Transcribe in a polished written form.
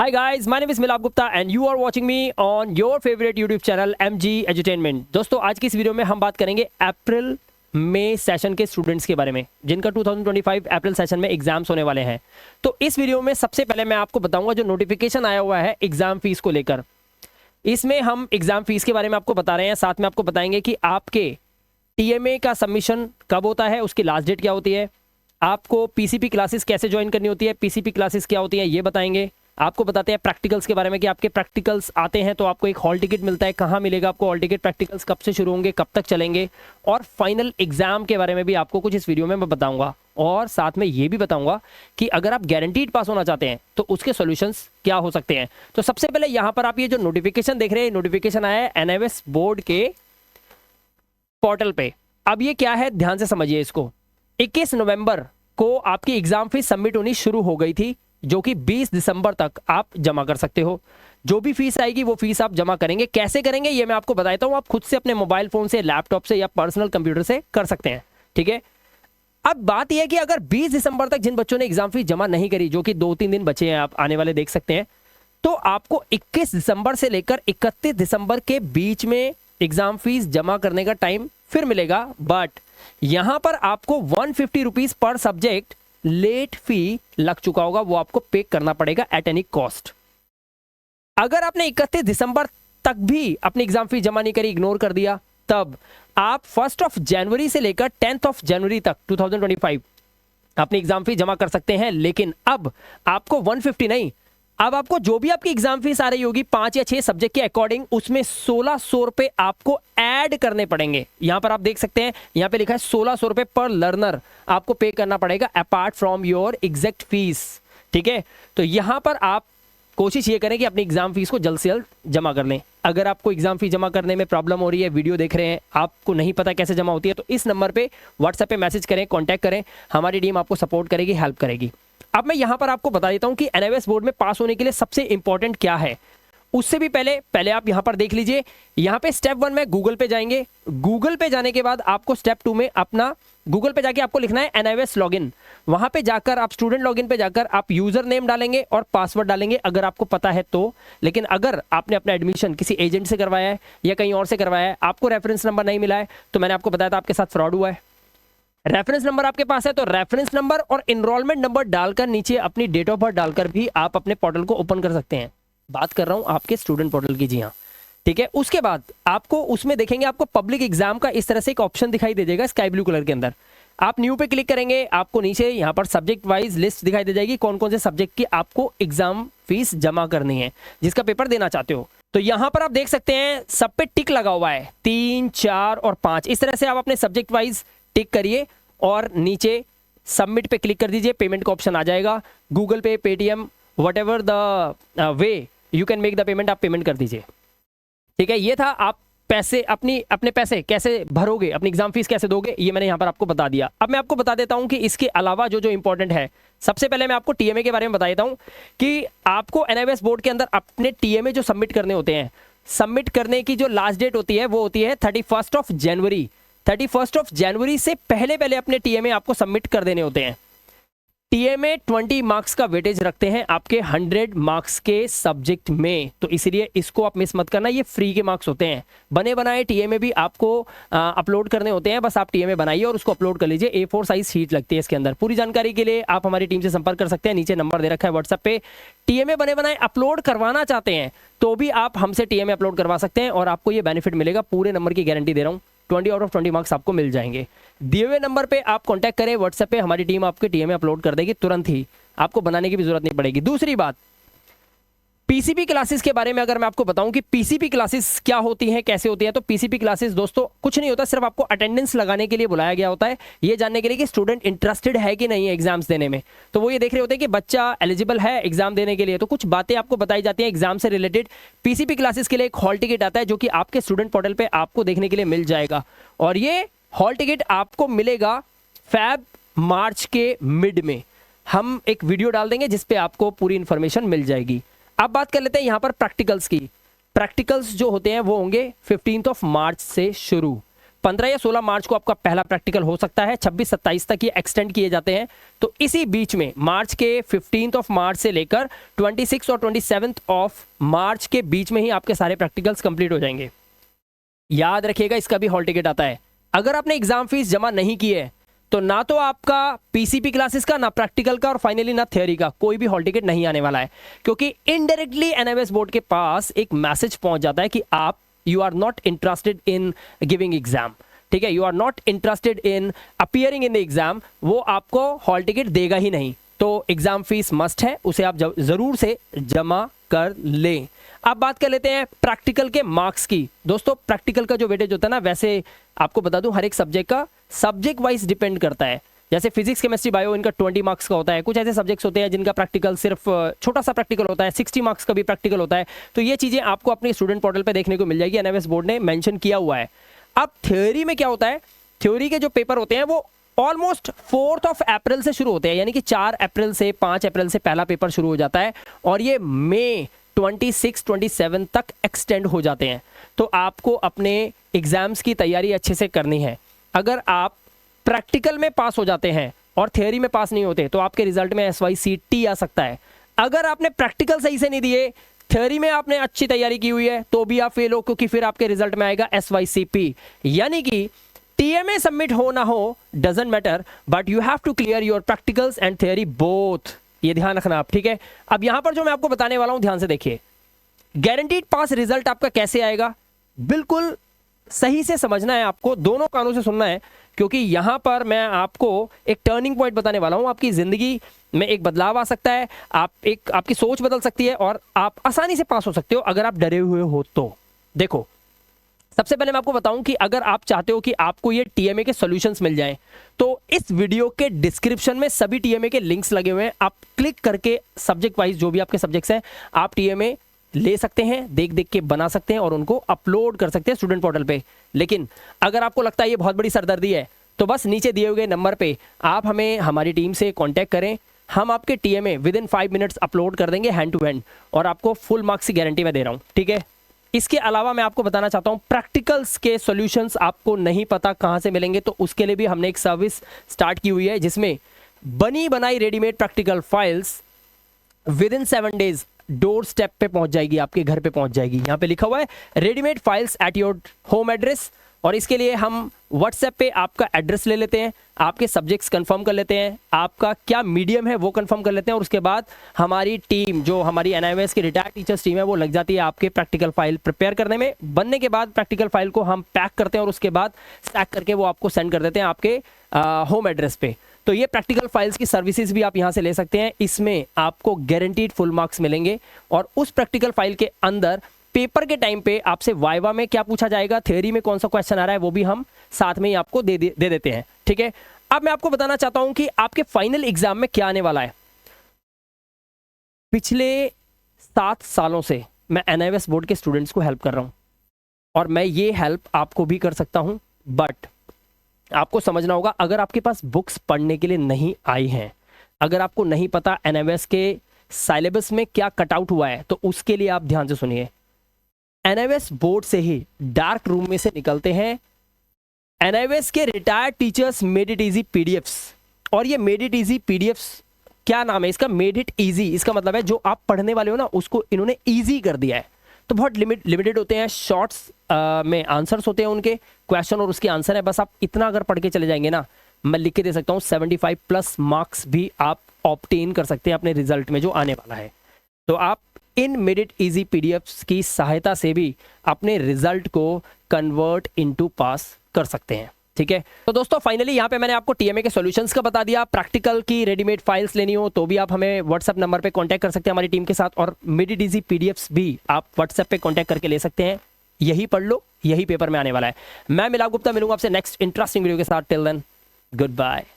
Hi guys, my name is Milab Gupta and you are watching me on your favorite YouTube channel MG Edutainment। दोस्तों आज की इस video में हम बात करेंगे अप्रैल मई सेशन के स्टूडेंट्स के बारे में जिनका 2025 अप्रैल सेशन में एग्जाम्स होने वाले हैं। तो इस वीडियो में सबसे पहले मैं आपको बताऊंगा जो नोटिफिकेशन आया हुआ है एग्जाम फीस को लेकर। इसमें हम एग्जाम फीस के बारे में आपको बता रहे हैं, साथ में आपको बताएंगे कि आपके TMA का सबमिशन कब होता है, उसकी लास्ट डेट क्या होती है, आपको PCP क्लासेस कैसे ज्वाइन करनी होती है, PCP क्लासेस क्या होती है ये बताएंगे। आपको बताते हैं प्रैक्टिकल्स के बारे में कि आपके प्रैक्टिकल्स आते हैं तो आपको एक हॉल टिकट मिलता है, कहाँ मिलेगा आपको हॉल टिकट, प्रैक्टिकल्स कब से शुरू होंगे, कब तक चलेंगे, और फाइनल एग्जाम के बारे में भी आपको कुछ इस वीडियो में मैं बताऊंगा। और साथ में ये भी बताऊंगा कि अगर आप गारंटीड पास होना चाहते हैं तो उसके सॉल्यूशंस क्या हो सकते हैं। तो सबसे पहले यहाँ पर आप ये जो नोटिफिकेशन देख रहे हैं, नोटिफिकेशन आया है NIVS बोर्ड के पोर्टल पे। अब ये क्या है, ध्यान से समझिए इसको। 21 नवंबर को आपकी एग्जाम फीस सबमिट होनी शुरू हो गई थी, जो कि 20 दिसंबर तक आप जमा कर सकते हो। जो भी फीस आएगी वो फीस आप जमा करेंगे। कैसे करेंगे ये मैं आपको बताता हूं। आप खुद से अपने मोबाइल फोन से, लैपटॉप से या पर्सनल कंप्यूटर से कर सकते हैं, ठीक है। अब बात यह है कि अगर 20 दिसंबर तक जिन बच्चों ने एग्जाम फीस जमा नहीं करी, जो कि 2-3 दिन बचे हैं, आप आने वाले देख सकते हैं, तो आपको 21 दिसंबर से लेकर 31 दिसंबर के बीच में एग्जाम फीस जमा करने का टाइम फिर मिलेगा। बट यहां पर आपको 150 rupees per subject late fee लग चुका होगा, वो आपको पे करना पड़ेगा एट एनी कॉस्ट। अगर आपने 31 दिसंबर तक भी अपनी एग्जाम फीस जमा नहीं करी, इग्नोर कर दिया, तब आप 1 जनवरी से लेकर 10 जनवरी तक 2025 अपनी एग्जाम फीस जमा कर सकते हैं। लेकिन अब आपको 150 नहीं, अब आपको जो भी आपकी एग्जाम फीस आ रही होगी 5 या 6 सब्जेक्ट के अकॉर्डिंग, उसमें 1600 रुपए आपको ऐड करने पड़ेंगे। यहां पर आप देख सकते हैं, यहां पे लिखा है 1600 रुपए पर लर्नर आपको पे करना पड़ेगा apart from your exact fees, ठीक है। तो यहां पर आप कोशिश ये करें कि अपनी एग्जाम फीस को जल्द से जल्द जमा कर लें। अगर आपको एग्जाम फीस जमा करने में प्रॉब्लम हो रही है, वीडियो देख रहे हैं, आपको नहीं पता कैसे जमा होती है, तो इस नंबर पे व्हाट्सएप पे मैसेज करें, कॉन्टैक्ट करें, हमारी टीम आपको सपोर्ट करेगी, हेल्प करेगी। अब मैं यहां पर आपको बता देता हूं कि NIVS बोर्ड में पास होने के लिए सबसे इंपॉर्टेंट क्या है। उससे भी पहले आप यहां पर देख लीजिए, यहां पे स्टेप 1 में गूगल पे जाएंगे। गूगल पे जाने के बाद आपको स्टेप 2 में अपना गूगल पे जाके आपको लिखना है NIVS लॉगिन। वहां पे जाकर आप स्टूडेंट लॉगिन पे जाकर आप यूजर नेम डालेंगे और पासवर्ड डालेंगे, अगर आपको पता है तो। लेकिन अगर आपने अपना एडमिशन किसी एजेंट से करवाया है या कहीं और से करवाया है, आपको रेफरेंस नंबर नहीं मिला है, तो मैंने आपको बताया था आपके साथ फ्रॉड हुआ है। रेफरेंस नंबर आपके पास है तो रेफरेंस नंबर और एनरोलमेंट नंबर डालकर नीचे अपनी डेट ऑफ बर्थ डालकर भी आप अपने पोर्टल को ओपन कर सकते हैं। बात कर रहा हूं आपके स्टूडेंट पोर्टल की, जी हाँ, ठीक है। उसके बाद आपको उसमें देखेंगे, आपको पब्लिक एग्जाम का इस तरह से एक ऑप्शन दिखाई दे जाएगा स्काई ब्लू कलर के अंदर। आप न्यू पे क्लिक करेंगे, आपको नीचे यहाँ पर सब्जेक्ट वाइज लिस्ट दिखाई दे जाएगी, कौन कौन से सब्जेक्ट की आपको एग्जाम फीस जमा करनी है, जिसका पेपर देना चाहते हो। तो यहां पर आप देख सकते हैं सब पे टिक लगा हुआ है, 3, 4 और 5। इस तरह से आप अपने सब्जेक्ट वाइज टिक करिए और नीचे सबमिट पे क्लिक कर दीजिए। पेमेंट का ऑप्शन आ जाएगा, गूगल पे, Paytm, what ever the way you can make the payment, आप पेमेंट कर दीजिए, ठीक है। ये था आप पैसे अपने पैसे कैसे भरोगे, अपनी एग्जाम फीस कैसे दोगे, ये मैंने यहां पर आपको बता दिया। अब मैं आपको बता देता हूं कि इसके अलावा जो इंपॉर्टेंट है, सबसे पहले मैं आपको TMA के बारे में बता देता हूं कि आपको NIVS बोर्ड के अंदर अपने TMA जो सबमिट करने होते हैं, सबमिट करने की जो लास्ट डेट होती है वो होती है 31 जनवरी। 31 जनवरी से पहले अपने TMA आपको सबमिट कर देने होते हैं। TMA 20 मार्क्स का वेटेज रखते हैं आपके 100 मार्क्स के सब्जेक्ट में, तो इसलिए इसको आप मिस मत करना, ये फ्री के मार्क्स होते हैं। बने बनाए TMA भी आपको अपलोड करने होते हैं, बस आप TMA बनाइए और उसको अपलोड कर लीजिए। A4 साइज शीट लगती है इसके अंदर। पूरी जानकारी के लिए आप हमारी टीम से संपर्क कर सकते हैं, नीचे नंबर दे रखा है व्हाट्सएप पे। TMA बने बनाए अपलोड करवाना चाहते हैं तो भी आप हमसे TMA अपलोड करवा सकते हैं और आपको ये बेनिफिट मिलेगा, पूरे नंबर की गारंटी दे रहा हूँ, 20 आउट ऑफ 20 मार्क्स आपको मिल जाएंगे। दिए हुए नंबर पे आप कांटेक्ट करें व्हाट्सएप पे, हमारी टीम आपके TMA अपलोड कर देगी तुरंत ही, आपको बनाने की भी जरूरत नहीं पड़ेगी। दूसरी बात, PCP क्लासेस के बारे में अगर मैं आपको बताऊं कि PCP क्लासेस क्या होती हैं, कैसे होती है, तो PCP क्लासेस दोस्तों कुछ नहीं होता, सिर्फ आपको अटेंडेंस लगाने के लिए बुलाया गया होता है, ये जानने के लिए कि स्टूडेंट इंटरेस्टेड है कि नहीं है एग्जाम्स देने में। तो वो ये देख रहे होते हैं कि बच्चा एलिजिबल है एग्जाम देने के लिए, तो कुछ बातें आपको बताई जाती हैं एग्जाम से रिलेटेड। PCP क्लासेस के लिए एक हॉल टिकट आता है जो कि आपके स्टूडेंट पोर्टल पर आपको देखने के लिए मिल जाएगा, और ये हॉल टिकट आपको मिलेगा फेब मार्च के मिड में। हम एक वीडियो डाल देंगे जिसपे आपको पूरी इंफॉर्मेशन मिल जाएगी। अब बात कर लेते हैं यहां पर प्रैक्टिकल्स की। प्रैक्टिकल्स जो होते हैं वो होंगे 15 मार्च से शुरू। 15 या 16 मार्च को आपका पहला प्रैक्टिकल हो सकता है, 26-27 तक ये एक्सटेंड किए जाते हैं। तो इसी बीच में मार्च के 15 ऑफ मार्च से लेकर 26 और 27 ऑफ मार्च के बीच में ही आपके सारे प्रैक्टिकल्स कंप्लीट हो जाएंगे। याद रखिएगा, इसका भी हॉल टिकट आता है। अगर आपने एग्जाम फीस जमा नहीं की है तो ना तो आपका पीसीपी क्लासेस का, ना प्रैक्टिकल का और फाइनली ना थ्योरी का कोई भी हॉल टिकट नहीं आने वाला है, क्योंकि इनडायरेक्टली एनआईवीएस बोर्ड के पास एक मैसेज पहुंच जाता है कि आप you are not interested in giving exam. ठीक है, you are not interested in appearing in the exam, वो आपको हॉल टिकट देगा ही नहीं। तो एग्जाम फीस मस्ट है, उसे आप जरूर से जमा कर लें। अब बात कर लेते हैं प्रैक्टिकल के मार्क्स की। दोस्तों, प्रैक्टिकल का जो वेटेज होता है ना, वैसे आपको बता दूं हर एक सब्जेक्ट का सब्जेक्ट वाइज डिपेंड करता है। जैसे फिजिक्स, केमिस्ट्री, बायो, इनका 20 मार्क्स का होता है। कुछ ऐसे सब्जेक्ट्स होते हैं जिनका प्रैक्टिकल सिर्फ छोटा सा प्रैक्टिकल होता है, 60 मार्क्स का भी प्रैक्टिकल होता है। तो ये चीजें आपको अपने स्टूडेंट पोर्टल पे देखने को मिल जाएगी, एनआईवीएस बोर्ड ने मेंशन किया हुआ है। अब थ्योरी में क्या होता है, थ्योरी के जो पेपर होते हैं वो ऑलमोस्ट 4 अप्रैल से शुरू होते हैं, यानी कि 4 अप्रैल से 5 अप्रैल से पहला पेपर शुरू हो जाता है और ये मई 26-27 तक एक्सटेंड हो जाते हैं। तो आपको अपने एग्जाम्स की तैयारी अच्छे से करनी है। अगर आप प्रैक्टिकल में पास हो जाते हैं और थ्योरी में पास नहीं होते तो आपके रिजल्ट में SYCT आ सकता है। अगर आपने प्रैक्टिकल सही से नहीं दिए, थ्योरी में आपने अच्छी तैयारी की हुई है, तो भी आप फेल हो, क्योंकि फिर आपके रिजल्ट में आएगा SYCP। यानी कि TMA सबमिट हो ना हो doesn't matter, but you have to clear your practicals and theory both. ये ध्यान रखना आप, ठीक है। अब यहां पर जो मैं आपको बताने वाला हूं, ध्यान से देखिए। गारंटीड पास रिजल्ट आपका कैसे आएगा, बिल्कुल सही से समझना है आपको, दोनों कानों से सुनना है, क्योंकि यहां पर मैं आपको एक टर्निंग पॉइंट बताने वाला हूं। आपकी जिंदगी में एक बदलाव आ सकता है, आपकी सोच बदल सकती है और आप आसानी से पास हो सकते हो अगर आप डरे हुए हो तो। देखो, सबसे पहले मैं आपको बताऊं कि अगर आप चाहते हो कि आपको ये टीएमए के सॉल्यूशंस मिल जाएं, तो इस वीडियो के डिस्क्रिप्शन में सभी टीएमए के लिंक्स लगे हुए हैं। आप क्लिक करके सब्जेक्ट वाइज जो भी आपके सब्जेक्ट्स हैं, आप टीएमए ले सकते हैं, देख देख के बना सकते हैं और उनको अपलोड कर सकते हैं स्टूडेंट पोर्टल पे। लेकिन अगर आपको लगता है ये बहुत बड़ी सरदर्दी है, तो बस नीचे दिए हुए नंबर पे आप हमें, हमारी टीम से कॉन्टैक्ट करें। हम आपके TMA with in 5 minutes upload कर देंगे हैंड टू हैंड, और आपको फुल मार्क्स की गारंटी मैं दे रहा हूँ, ठीक है। इसके अलावा मैं आपको बताना चाहता हूं, प्रैक्टिकल्स के सॉल्यूशंस आपको नहीं पता कहां से मिलेंगे, तो उसके लिए भी हमने एक सर्विस स्टार्ट की हुई है, जिसमें बनी बनाई readymade practical files with in 7 days door step पे पहुंच जाएगी, आपके घर पे पहुंच जाएगी। यहां पे लिखा हुआ है readymade files at your home address, और इसके लिए हम व्हाट्सएप पे आपका एड्रेस ले लेते हैं, आपके सब्जेक्ट्स कंफर्म कर लेते हैं, आपका क्या मीडियम है वो कंफर्म कर लेते हैं, और उसके बाद हमारी टीम, जो हमारी एनआईवीएस की रिटायर्ड टीचर्स टीम है, वो लग जाती है आपके प्रैक्टिकल फाइल प्रिपेयर करने में। बनने के बाद प्रैक्टिकल फाइल को हम पैक करते हैं और उसके बाद स्टैक करके वो आपको सेंड कर देते हैं आपके होम एड्रेस पे। तो ये प्रैक्टिकल फाइल्स की सर्विसेज भी आप यहाँ से ले सकते हैं। इसमें आपको गारंटीड फुल मार्क्स मिलेंगे, और उस प्रैक्टिकल फाइल के अंदर पेपर के टाइम पे आपसे वाइवा में क्या पूछा जाएगा, थ्योरी में कौन सा क्वेश्चन आ रहा है, वो भी हम साथ में ही आपको दे देते हैं, ठीक है। अब मैं आपको बताना चाहता हूं कि आपके फाइनल एग्जाम में क्या आने वाला है। पिछले 7 सालों से मैं एनआईवीएस बोर्ड के स्टूडेंट्स को हेल्प कर रहा हूं, और मैं ये हेल्प आपको भी कर सकता हूं, बट आपको समझना होगा, अगर आपके पास बुक्स पढ़ने के लिए नहीं आई हैं, अगर आपको नहीं पता एनआईवीएस के सिलेबस में क्या कटआउट हुआ है, तो उसके लिए आप ध्यान से सुनिए। एनआईवीएस बोर्ड से ही डार्क रूम में से निकलते हैं एनआईवीएस के retired teachers made it easy PDFs, और ये मेड इट इजी पीडीएफ्स क्या नाम है इसका, मेड इट इजी, इसका मतलब है जो आप पढ़ने वाले हो ना, उसको इन्होंने इजी कर दिया है। तो बहुत लिमिटेड होते हैं, शॉर्ट्स में आंसर्स होते हैं उनके, क्वेश्चन और उसके आंसर है, बस आप इतना अगर पढ़ के चले जाएंगे ना, मैं लिख के दे सकता हूँ 75+ मार्क्स भी आप ऑब्टेन कर सकते हैं अपने रिजल्ट में जो आने वाला है। तो आप in made it easy PDFs की सहायता से भी अपने रिजल्ट को कन्वर्ट इनटू पास कर सकते हैं, ठीक है। तो दोस्तों, फाइनली यहाँ पे मैंने आपको टीएमए के सॉल्यूशंस का बता दिया। प्रैक्टिकल की रेडीमेड फाइल्स लेनी हो तो भी आप हमें व्हाट्सएप नंबर पे कांटेक्ट कर सकते हैं हमारी टीम के साथ, और मेड इट इजी पीडीएफ्स भी आप व्हाट्सएप पे कांटेक्ट करके ले सकते हैं। यही पढ़ लो, यही पेपर में आने वाला है। मैं मिलाप गुप्ता मिलूंगा आपसे नेक्स्ट इंटरेस्टिंग वीडियो के साथ। Till then, good bye.